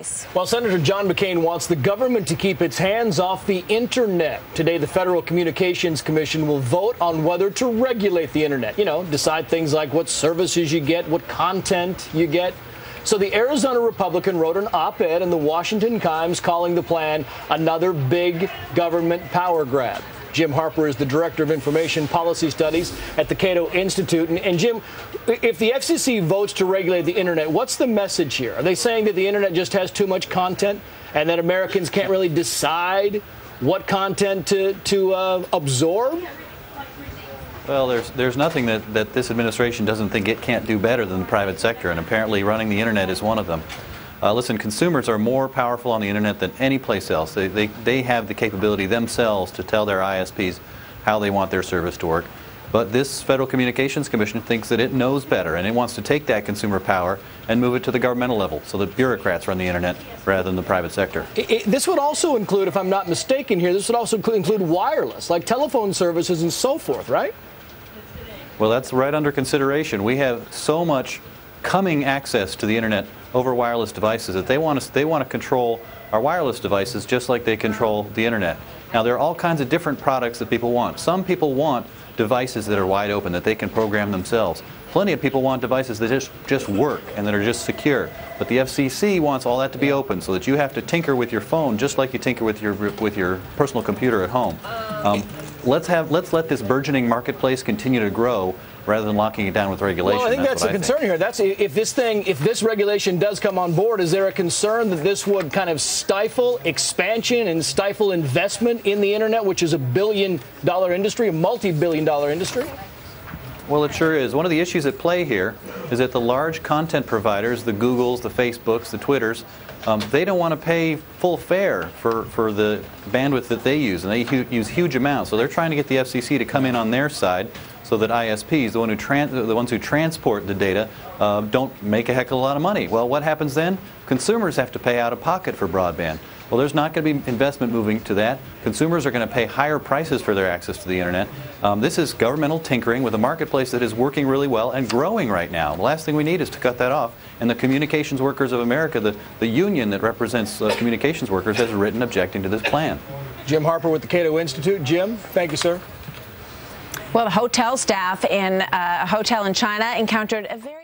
device. Well, Senator John McCain wants the government to keep its hands off the internet. Today, the Federal Communications Commission will vote on whether to regulate the internet. You know, decide things like what services you get, what content you get. So the Arizona Republican wrote an op-ed in the Washington Times calling the plan another big government power grab. Jim Harper is the Director of Information Policy Studies at the Cato Institute. And Jim, if the FCC votes to regulate the internet, what's the message here? Are they saying that the internet just has too much content and that Americans can't really decide what content to absorb? Well, there's nothing that this administration doesn't think it can't do better than the private sector, and apparently running the internet is one of them. Listen, consumers are more powerful on the internet than any place else. They have the capability themselves to tell their ISPs how they want their service to work. But this Federal Communications Commission thinks that it knows better, and it wants to take that consumer power and move it to the governmental level so that bureaucrats run the internet rather than the private sector. This would also include, if I'm not mistaken here, this would also include wireless, like telephone services and so forth, right? Well, that's right under consideration. We have so much coming access to the internet over wireless devices that they want to control our wireless devices just like they control the internet. Now, there are all kinds of different products that people want. Some people want devices that are wide open, that they can program themselves. Plenty of people want devices that just work and that are just secure. But the FCC wants all that to be open so that you have to tinker with your phone just like you tinker with your personal computer at home. Let's let this burgeoning marketplace continue to grow rather than locking it down with regulation. Well, I think that's the concern here. That's if this regulation does come on board, is there a concern that this would kind of stifle expansion and stifle investment in the internet, which is a billion-dollar industry, a multi-billion-dollar industry? Well, it sure is. One of the issues at play here is that the large content providers, the Googles, the Facebooks, the Twitters, they don't want to pay full fare for the bandwidth that they use, and they use huge amounts. So they're trying to get the FCC to come in on their side so that ISPs, the ones who transport the data, don't make a heck of a lot of money. Well, what happens then? Consumers have to pay out of pocket for broadband. Well, there's not going to be investment moving to that. Consumers are going to pay higher prices for their access to the internet. This is governmental tinkering with a marketplace that is working really well and growing right now. The last thing we need is to cut that off. And the Communications Workers of America, the union that represents communications workers, has written objecting to this plan. Jim Harper with the Cato Institute. Jim, thank you, sir. Well, the hotel staff in a hotel in China encountered a very